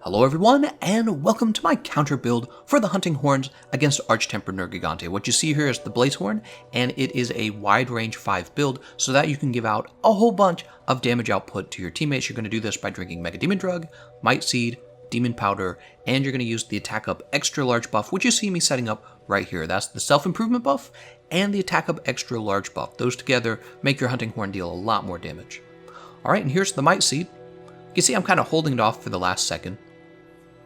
Hello everyone, and welcome to my counter build for the Hunting Horns against Arch-Tempered Nergigante. What you see here is the Blaze Horn, and it is a wide range 5 build so that you can give out a whole bunch of damage output to your teammates. You're going to do this by drinking Mega Demon Drug, Might Seed, Demon Powder, and you're going to use the Attack Up Extra Large buff, which you see me setting up right here. That's the Self-Improvement buff and the Attack Up Extra Large buff. Those together make your Hunting Horn deal a lot more damage. Alright, and here's the Might Seed. You can see I'm kind of holding it off for the last second.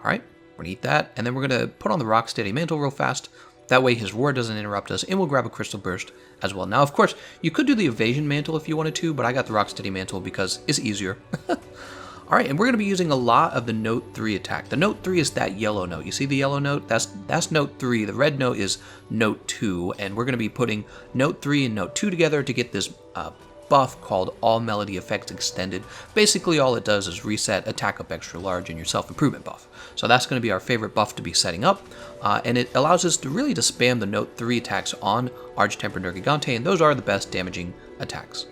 Alright, we're going to eat that, and then we're going to put on the Rocksteady Mantle real fast. That way his roar doesn't interrupt us, and we'll grab a Crystal Burst as well. Now, of course, you could do the Evasion Mantle if you wanted to, but I got the Rocksteady Mantle because it's easier. Alright, and we're going to be using a lot of the Note 3 attack. The Note 3 is that yellow note. You see the yellow note? That's Note 3. The red note is Note 2, and we're going to be putting Note 3 and Note 2 together to get this buff called All Melody Effects Extended. Basically, all it does is reset Attack Up Extra Large and your Self-Improvement buff. So that's going to be our favorite buff to be setting up, and it allows us to really spam the Note 3 attacks on Arch-Tempered Nergigante, and those are the best damaging attacks.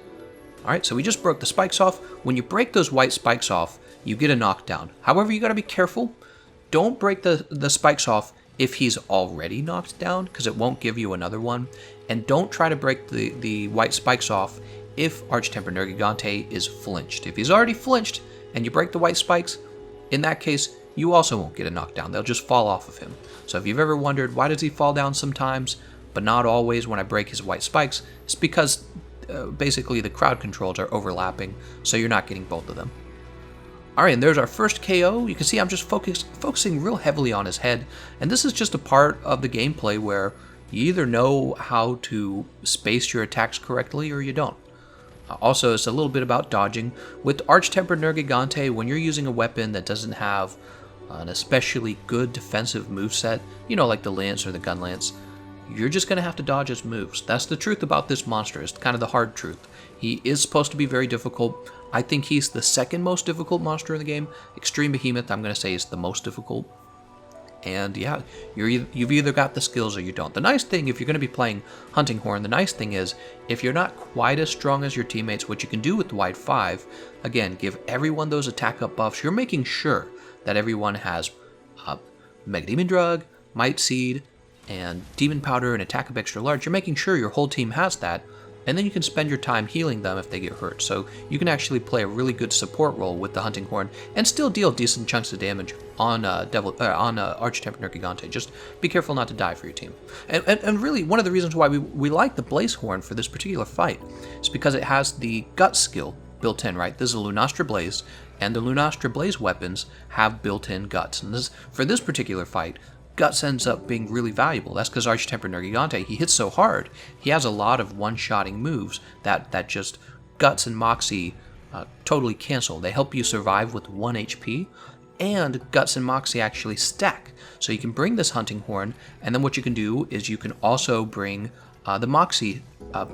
Alright, so we just broke the spikes off. When you break those white spikes off, you get a knockdown. However, you got to be careful. Don't break the spikes off if he's already knocked down, because it won't give you another one. And don't try to break the white spikes off if Arch-Tempered Nergigante is flinched. If he's already flinched and you break the white spikes, in that case, you also won't get a knockdown. They'll just fall off of him. So if you've ever wondered, why does he fall down sometimes, but not always when I break his white spikes, it's because basically the crowd controls are overlapping, so you're not getting both of them. Alright, and there's our first KO. You can see I'm just focusing real heavily on his head, and this is just a part of the gameplay where you either know how to space your attacks correctly or you don't. Also, it's a little bit about dodging. With Arch-Tempered Nergigante, when you're using a weapon that doesn't have an especially good defensive moveset, you know, like the Lance or the Gun Lance, you're just going to have to dodge his moves. That's the truth about this monster. It's kind of the hard truth. He is supposed to be very difficult. I think he's the second most difficult monster in the game. Extreme Behemoth, I'm going to say, is the most difficult. And yeah, you've either got the skills or you don't. The nice thing, if you're going to be playing Hunting Horn, the nice thing is, if you're not quite as strong as your teammates, what you can do with the Wide 5, again, give everyone those attack up buffs. You're making sure that everyone has Mega Demon Drug, Might Seed, and Demon Powder and Attack Up Extra Large. You're making sure your whole team has that, and then you can spend your time healing them if they get hurt. So you can actually play a really good support role with the Hunting Horn and still deal decent chunks of damage on Arch-Tempered Nergigante. Just be careful not to die for your team. And really, one of the reasons why we like the Blaze Horn for this particular fight is because it has the Gut skill built in, right? This is a Lunastra Blaze, and the Lunastra Blaze weapons have built-in guts. And for this particular fight, Guts ends up being really valuable. That's because Arch-Tempered Nergigante, he hits so hard, he has a lot of one-shotting moves that just Guts and Moxie totally cancel. They help you survive with 1 HP, and Guts and Moxie actually stack. So you can bring this Hunting Horn, and then what you can do is you can also bring the Moxie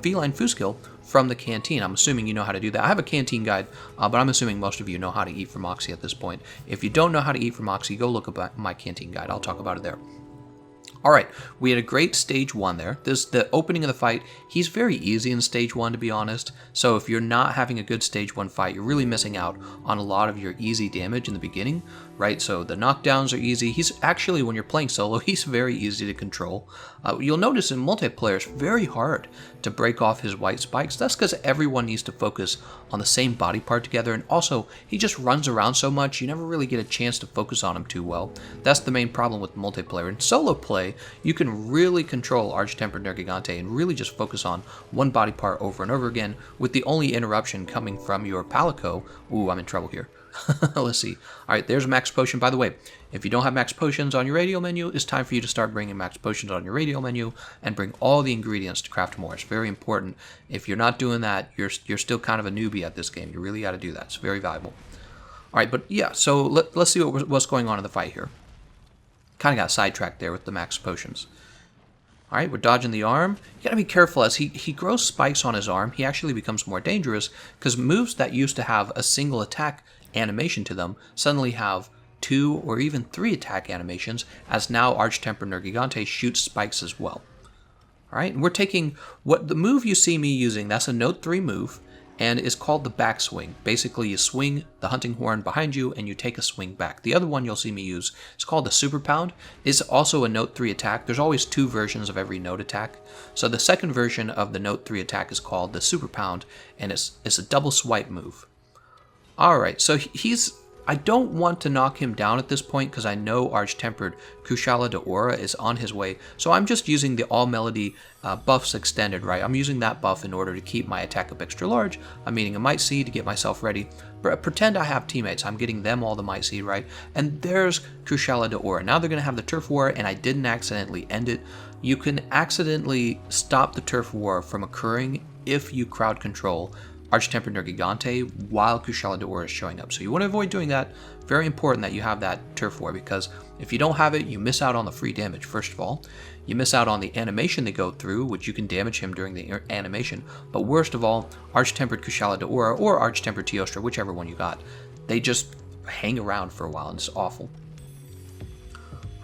Feline Foo skill from the canteen. I'm assuming you know how to do that. I have a canteen guide, but I'm assuming most of you know how to eat for Moxie at this point. If you don't know how to eat for Moxie, go look up my canteen guide. I'll talk about it there. Alright, we had a great stage 1 there. The opening of the fight, he's very easy in stage 1, to be honest. So if you're not having a good stage 1 fight, you're really missing out on a lot of your easy damage in the beginning, right? So the knockdowns are easy. He's actually, when you're playing solo, he's very easy to control. You'll notice in multiplayer, it's very hard to break off his white spikes. That's because everyone needs to focus on the same body part together, and also, he just runs around so much, you never really get a chance to focus on him too well. That's the main problem with multiplayer. In solo play, you can really control Arch-Tempered Nergigante and really just focus on one body part over and over again, with the only interruption coming from your Palico. Ooh, I'm in trouble here. Let's see. Alright, there's a Max Potion. By the way, if you don't have Max Potions on your radial menu, it's time for you to start bringing Max Potions on your radial menu and bring all the ingredients to craft more. It's very important. If you're not doing that, you're still kind of a newbie at this game. You really got to do that. It's very valuable. Alright, but yeah, so let's see what's going on in the fight here. Kind of got sidetracked there with the Max Potions. Alright, we're dodging the arm. You gotta be careful as he grows spikes on his arm. He actually becomes more dangerous because moves that used to have a single attack animation to them suddenly have 2 or even 3 attack animations, as now Arch-Tempered Nergigante shoots spikes as well. Alright, and we're taking the move you see me using, that's a Note 3 move, and is called the Backswing. Basically, you swing the hunting horn behind you and you take a swing back. The other one you'll see me use is called the Super Pound. It's also a Note 3 attack. There's always 2 versions of every Note attack. So the second version of the Note 3 attack is called the Super Pound, and it's a double swipe move. Alright, so I don't want to knock him down at this point because I know Arch-Tempered Kushala Daora is on his way. So I'm just using the All Melody buffs extended, right? I'm using that buff in order to keep my attack up extra large. I'm eating a Might Seed to get myself ready. Pretend I have teammates. I'm getting them all the Might Seed, right? And there's Kushala Daora. Now they're going to have the Turf War, and I didn't accidentally end it. You can accidentally stop the Turf War from occurring if you crowd control Arch-Tempered Nergigante while Kushala Daora is showing up. So you want to avoid doing that. Very important that you have that Turf War, because if you don't have it, you miss out on the free damage, first of all. You miss out on the animation they go through, which you can damage him during the animation. But worst of all, Arch-Tempered Kushala Daora or Arch-Tempered Teostra, whichever one you got, they just hang around for a while, and it's awful.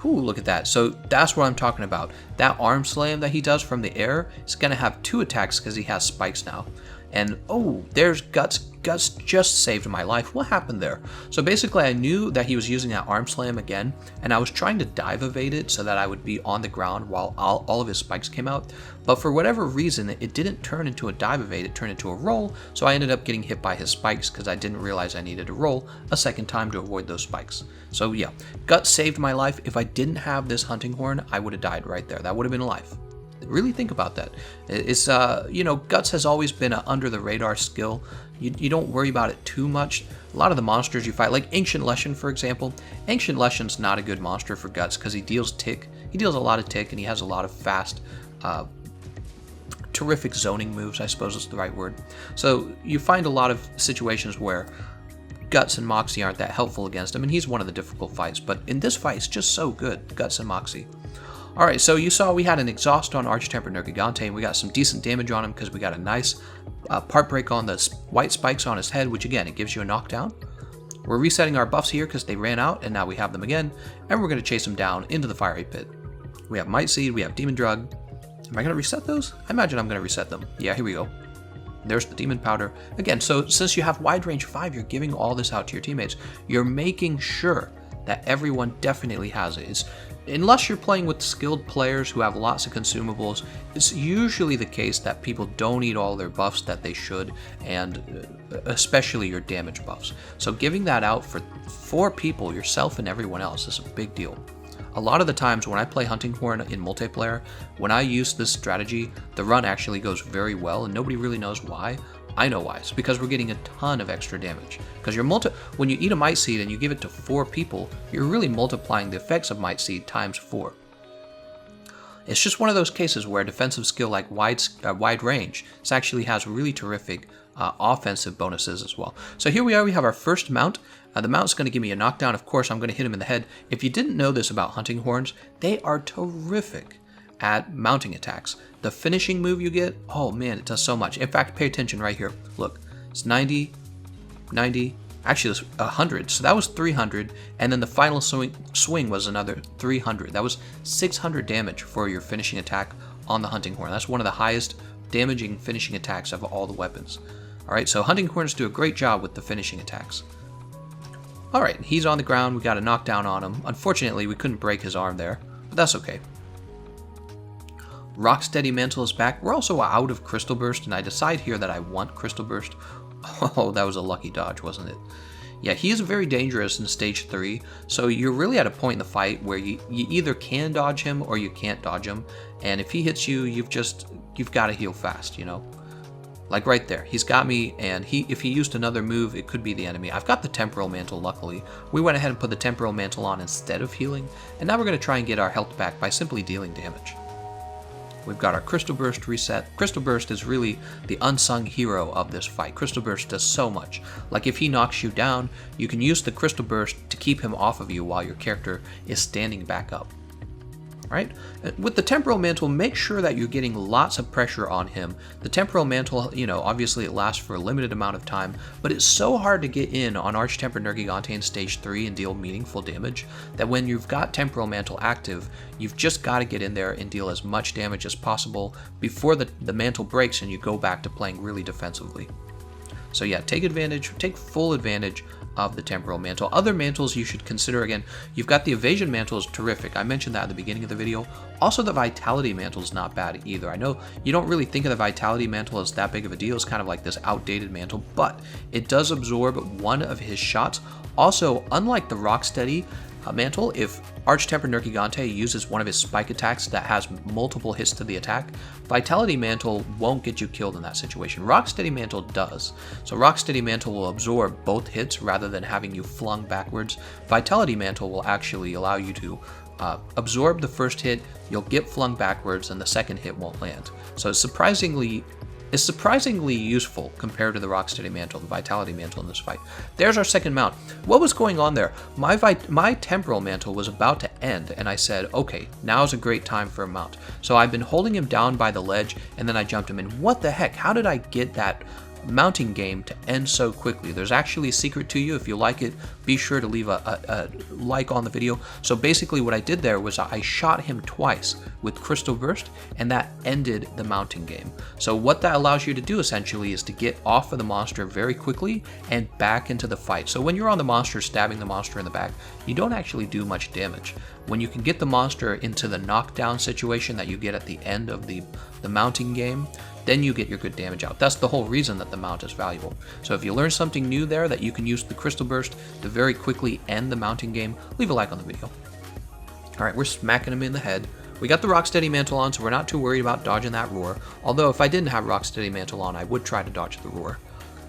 Ooh, look at that. So that's what I'm talking about. That arm slam that he does from the air is going to have 2 attacks because he has spikes now. And oh, there's Guts. Guts just saved my life. What happened there? So basically I knew that he was using that arm slam again, and I was trying to dive evade it so that I would be on the ground while all of his spikes came out. But for whatever reason, it didn't turn into a dive evade, it turned into a roll, so I ended up getting hit by his spikes because I didn't realize I needed to roll a second time to avoid those spikes. So yeah, Guts saved my life. If I didn't have this hunting horn, I would have died right there. That would have been life. Really think about that. It's Guts has always been an under the radar skill. You don't worry about it too much. A lot of the monsters you fight, like Ancient Leshen for example, Ancient Leshen's not a good monster for Guts because he deals tick. He deals a lot of tick, and he has a lot of fast, terrific zoning moves, I suppose is the right word. So you find a lot of situations where Guts and Moxie aren't that helpful against him, and he's one of the difficult fights. But in this fight, it's just so good, Guts and Moxie. Alright, so you saw we had an exhaust on Arch-Tempered Nergigante, and we got some decent damage on him because we got a nice part break on the white spikes on his head, which again, it gives you a knockdown. We're resetting our buffs here because they ran out, and now we have them again, and we're going to chase him down into the fiery pit. We have Might Seed, we have Demon Drug. Am I going to reset those? I imagine I'm going to reset them. Yeah, here we go. There's the Demon Powder. Again, so since you have Wide Range 5, you're giving all this out to your teammates. You're making sure that everyone definitely has it. Unless you're playing with skilled players who have lots of consumables, it's usually the case that people don't eat all their buffs that they should, and especially your damage buffs. So giving that out for 4 people, yourself and everyone else, is a big deal. A lot of the times when I play Hunting Horn in multiplayer, when I use this strategy, the run actually goes very well, and nobody really knows why. I know why. It's because we're getting a ton of extra damage. Because when you eat a Might Seed and you give it to 4 people, you're really multiplying the effects of Might Seed times 4. It's just one of those cases where a defensive skill like Wide Range actually has really terrific offensive bonuses as well. So here we are, we have our first mount. The mount's going to give me a knockdown. Of course, I'm going to hit him in the head. If you didn't know this about Hunting Horns, they are terrific at mounting attacks. The finishing move you get, oh man, it does so much. In fact, pay attention right here. Look, it's 90, 90, actually it's 100. So that was 300, and then the final swing was another 300. That was 600 damage for your finishing attack on the Hunting Horn. That's one of the highest damaging finishing attacks of all the weapons. Alright, so Hunting Horns do a great job with the finishing attacks. Alright, he's on the ground. We got a knockdown on him. Unfortunately, we couldn't break his arm there, but that's okay. Rocksteady Mantle is back. We're also out of Crystal Burst, and I decide here that I want Crystal Burst. Oh, that was a lucky dodge, wasn't it? Yeah, he is very dangerous in Stage 3, so you're really at a point in the fight where you either can dodge him or you can't dodge him, and if he hits you, you've got to heal fast, you know? Like right there, he's got me, and if he used another move, it could be the enemy. I've got the Temporal Mantle, luckily. We went ahead and put the Temporal Mantle on instead of healing, and now we're going to try and get our health back by simply dealing damage. We've got our Crystal Burst reset. Crystal Burst is really the unsung hero of this fight. Crystal Burst does so much. Like if he knocks you down, you can use the Crystal Burst to keep him off of you while your character is standing back up. Right? With the Temporal Mantle, make sure that you're getting lots of pressure on him. The Temporal Mantle, obviously it lasts for a limited amount of time, but it's so hard to get in on Arch-Tempered Nergigante in Stage 3 and deal meaningful damage that when you've got Temporal Mantle active, you've just got to get in there and deal as much damage as possible before the mantle breaks and you go back to playing really defensively. So yeah, take full advantage of the Temporal Mantle. Other mantles you should consider, again, you've got the Evasion Mantle is terrific. I mentioned that at the beginning of the video. Also, the Vitality Mantle is not bad either. I know you don't really think of the Vitality Mantle as that big of a deal. It's kind of like this outdated mantle, but it does absorb one of his shots. Also, unlike the Rocksteady Mantle, if Arch-Tempered Nergigante uses one of his spike attacks that has multiple hits to the attack, Vitality Mantle won't get you killed in that situation. Rocksteady Mantle does. So Rocksteady Mantle will absorb both hits rather than having you flung backwards. Vitality Mantle will actually allow you to absorb the first hit, you'll get flung backwards, and the second hit won't land. So it's surprisingly useful compared to the Rocksteady Mantle, the Vitality Mantle in this fight. There's our second mount. What was going on there? My Temporal Mantle was about to end, and I said, okay, now's a great time for a mount. So I've been holding him down by the ledge, and then I jumped him in. What the heck? How did I get that mounting game to end so quickly? There's actually a secret to you. If you like it, be sure to leave a like on the video. So basically what I did there was I shot him twice with Crystal Burst, and that ended the mounting game. So what that allows you to do essentially is to get off of the monster very quickly and back into the fight. So when you're on the monster, stabbing the monster in the back, you don't actually do much damage. When you can get the monster into the knockdown situation that you get at the end of the mounting game, then you get your good damage out. That's the whole reason that the mount is valuable. So if you learn something new there, that you can use the Crystal Burst to very quickly end the mounting game, leave a like on the video. Alright, we're smacking him in the head. We got the Rocksteady Mantle on, so we're not too worried about dodging that roar. Although if I didn't have Rocksteady Mantle on, I would try to dodge the roar.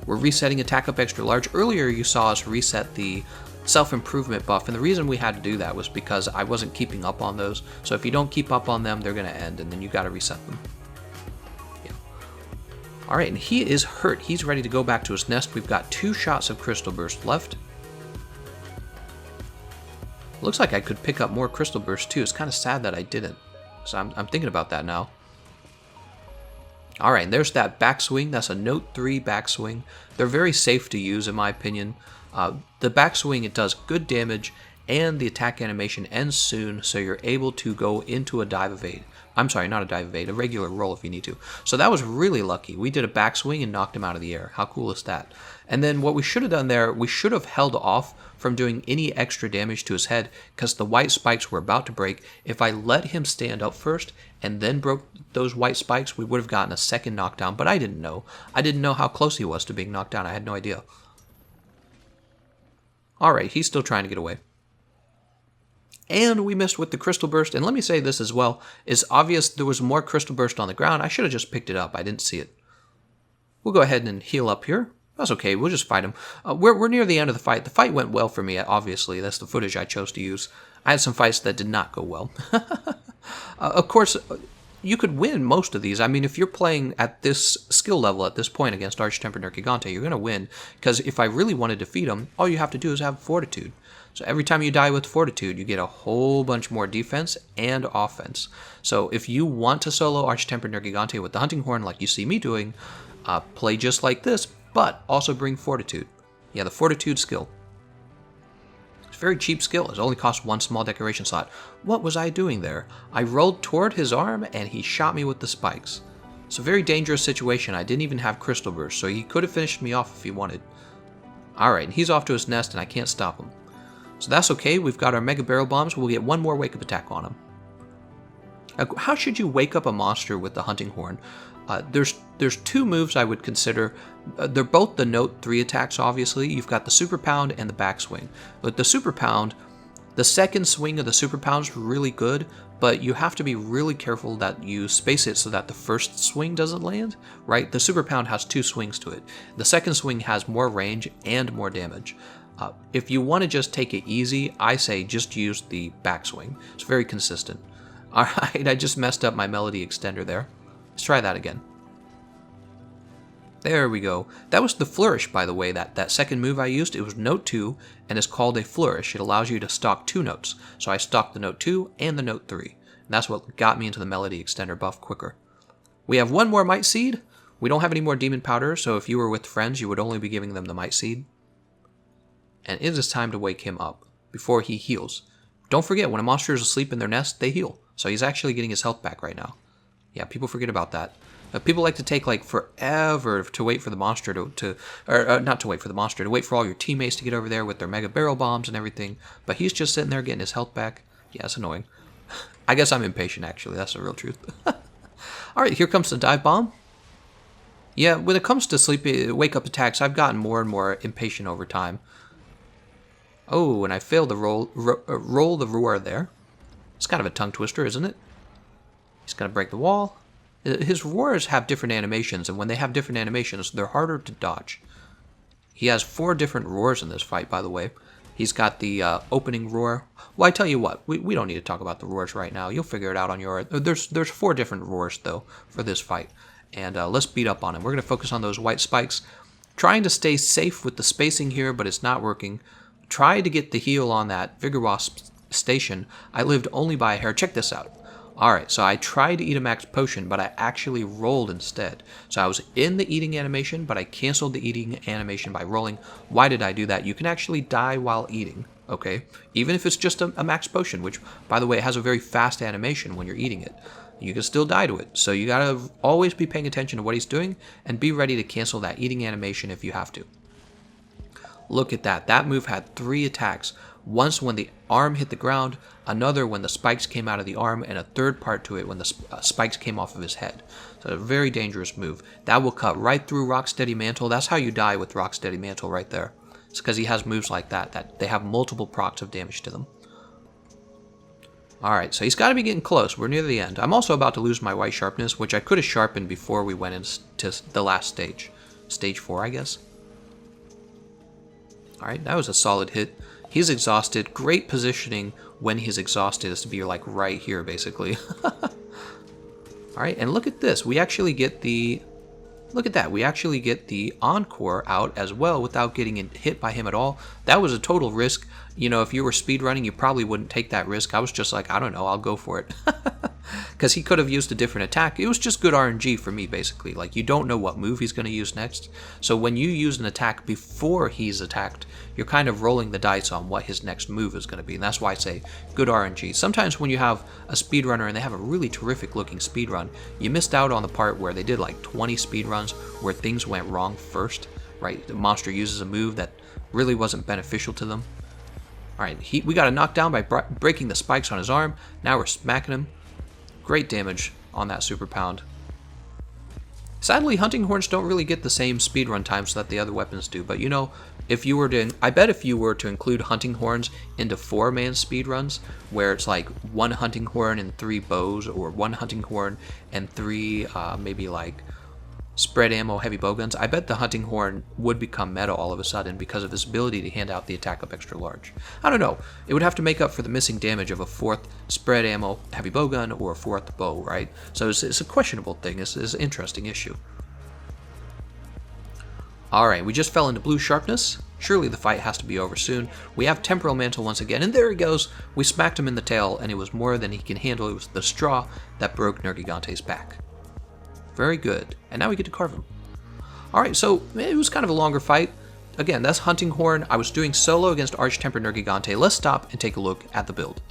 We're resetting Attack Up Extra Large. Earlier you saw us reset the self-improvement buff, and the reason we had to do that was because I wasn't keeping up on those. So if you don't keep up on them, they're going to end, and then you got to reset them. Alright, and he is hurt. He's ready to go back to his nest. We've got 2 shots of Crystal Burst left. Looks like I could pick up more Crystal Burst too. It's kind of sad that I didn't. So I'm thinking about that now. Alright, and there's that Backswing. That's a Note 3 Backswing. They're very safe to use in my opinion. The Backswing, it does good damage, and the attack animation ends soon, so you're able to go into a dive evade. I'm sorry, not a dive evade, a regular roll if you need to. So that was really lucky. We did a backswing and knocked him out of the air. How cool is that? And then what we should have done there, we should have held off from doing any extra damage to his head because the white spikes were about to break. If I let him stand up first and then broke those white spikes, we would have gotten a second knockdown, but I didn't know. I didn't know how close he was to being knocked down. I had no idea. Alright, he's still trying to get away. And we missed with the Crystal Burst. And let me say this as well. It's obvious there was more Crystal Burst on the ground. I should have just picked it up. I didn't see it. We'll go ahead and heal up here. That's okay. We'll just fight him. We're near the end of the fight. The fight went well for me, obviously. That's the footage I chose to use. I had some fights that did not go well. Of course, you could win most of these. I mean, if you're playing at this skill level at this point against Arch-Tempered Nergigante, you're going to win. Because if I really want to defeat him, all you have to do is have Fortitude. So every time you die with Fortitude, you get a whole bunch more defense and offense. So if you want to solo Arch-Tempered Nergigante with the Hunting Horn like you see me doing, play just like this, but also bring Fortitude. Yeah, the Fortitude skill. It's a very cheap skill. It only costs 1 small decoration slot. What was I doing there? I rolled toward his arm and he shot me with the spikes. It's a very dangerous situation. I didn't even have Crystal Burst, so he could have finished me off if he wanted. Alright, and he's off to his nest and I can't stop him. So that's okay, we've got our Mega Barrel Bombs, we'll get 1 more Wake Up attack on him. Now, how should you wake up a monster with the Hunting Horn? There's 2 moves I would consider. They're both the Note 3 attacks, obviously. You've got the Super Pound and the Backswing. With the Super Pound, the second swing of the Super Pound is really good, but you have to be really careful that you space it so that the first swing doesn't land, right? The Super Pound has 2 swings to it. The second swing has more range and more damage. If you want to just take it easy, I say just use the Backswing. It's very consistent. Alright, I just messed up my melody extender there. Let's try that again. There we go. That was the Flourish, by the way, that second move I used. It was Note 2, and it's called a Flourish. It allows you to stock 2 notes. So I stocked the Note 2 and the Note 3. And that's what got me into the melody extender buff quicker. We have 1 more Might Seed. We don't have any more Demon Powder, so if you were with friends, you would only be giving them the Might Seed. And it is time to wake him up before he heals. Don't forget, when a monster is asleep in their nest, they heal. So he's actually getting his health back right now. Yeah, people forget about that. People like to take like forever to wait for the monster or not to wait for the monster, to wait for all your teammates to get over there with their mega barrel bombs and everything. But he's just sitting there getting his health back. Yeah, it's annoying. I guess I'm impatient, actually. That's the real truth. All right, here comes the dive bomb. Yeah, when it comes to sleepy wake up attacks, I've gotten more and more impatient over time. Oh, and I failed to roll the roar there. It's kind of a tongue twister, isn't it? He's going to break the wall. His roars have different animations, and when they have different animations, they're harder to dodge. He has 4 different roars in this fight, by the way. He's got the opening roar. Well, I tell you what, we don't need to talk about the roars right now. You'll figure it out on your... There's 4 different roars, though, for this fight. And let's beat up on him. We're going to focus on those white spikes. Trying to stay safe with the spacing here, but it's not working. Try to get the heal on that Vigor Wasp station. I lived only by a hair. Check this out. Alright, so I tried to eat a max potion, but I actually rolled instead. So I was in the eating animation, but I canceled the eating animation by rolling. Why did I do that? You can actually die while eating, okay? Even if it's just a max potion, which, by the way, has a very fast animation when you're eating it. You can still die to it. So you gotta always be paying attention to what he's doing, and be ready to cancel that eating animation if you have to. Look at that. That move had 3 attacks. Once when the arm hit the ground, another when the spikes came out of the arm, and a third part to it when the spikes came off of his head. So a very dangerous move. That will cut right through Rocksteady Mantle. That's how you die with Rocksteady Mantle right there. It's because he has moves like that, that they have multiple procs of damage to them. Alright, so he's got to be getting close. We're near the end. I'm also about to lose my white sharpness, which I could have sharpened before we went into the last stage. Stage 4, I guess. Alright, that was a solid hit. He's exhausted. Great positioning when he's exhausted is to be like right here, basically. Alright, and look at this. We actually get the... Look at that. We actually get the Encore out as well without getting hit by him at all. That was a total risk. You know, if you were speedrunning, you probably wouldn't take that risk. I was just like, I don't know, I'll go for it. Because he could have used a different attack. It was just good RNG for me, basically. Like, you don't know what move he's going to use next. So when you use an attack before he's attacked, you're kind of rolling the dice on what his next move is going to be. And that's why I say good RNG. Sometimes when you have a speedrunner and they have a really terrific looking speedrun, you missed out on the part where they did like 20 speedruns where things went wrong first, right? The monster uses a move that really wasn't beneficial to them. Alright, we got a knockdown by breaking the spikes on his arm. Now we're smacking him. Great damage on that super pound. Sadly, hunting horns don't really get the same speedrun times that the other weapons do, but you know, if you were to, I bet if you were to include hunting horns into 4-man speedruns, where it's like 1 hunting horn and 3 bows, or 1 hunting horn and 3 maybe like spread ammo heavy bowguns, I bet the hunting horn would become meta all of a sudden because of his ability to hand out the attack up extra large. I don't know, it would have to make up for the missing damage of a 4th spread ammo heavy bowgun or a 4th bow, right? So it's a questionable thing, it's an interesting issue. Alright, we just fell into blue sharpness. Surely the fight has to be over soon. We have Temporal Mantle once again, and there he goes. We smacked him in the tail, and it was more than he can handle. It was the straw that broke Nergigante's back. Very good. And now we get to carve him. Alright, so it was kind of a longer fight. Again, that's Hunting Horn. I was doing solo against Arch-Tempered Nergigante. Let's stop and take a look at the build.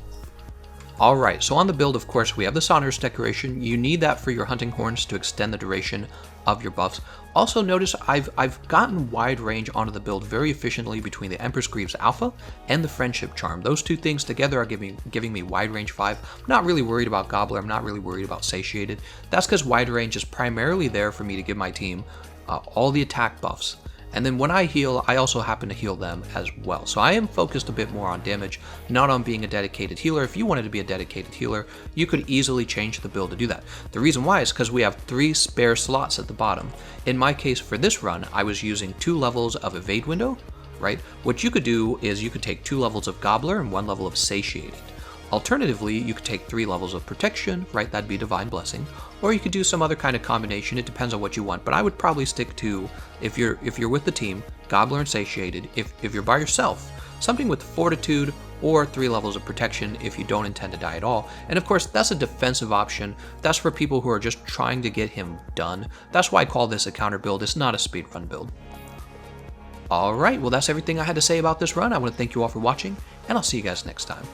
Alright, so on the build, of course, we have the Sonorous Decoration. You need that for your Hunting Horns to extend the duration of your buffs. Also notice I've gotten wide range onto the build very efficiently between the Empress Greaves Alpha and the Friendship Charm. Those two things together are giving me wide range 5. I'm not really worried about Gobbler, I'm not really worried about Satiated. That's because wide range is primarily there for me to give my team all the attack buffs. And then when I heal, I also happen to heal them as well. So I am focused a bit more on damage, not on being a dedicated healer. If you wanted to be a dedicated healer, you could easily change the build to do that. The reason why is because we have 3 spare slots at the bottom. In my case, for this run, I was using 2 levels of Evade Window, right? What you could do is you could take 2 levels of Gobbler and 1 level of Satiated. Alternatively, you could take 3 levels of Protection, right? That'd be Divine Blessing. Or you could do some other kind of combination. It depends on what you want. But I would probably stick to, if you're with the team, Gobbler and Satiated. If you're by yourself, something with Fortitude or 3 levels of Protection if you don't intend to die at all. And of course, that's a defensive option. That's for people who are just trying to get him done. That's why I call this a counter build. It's not a speedrun build. Alright, well that's everything I had to say about this run. I want to thank you all for watching, and I'll see you guys next time.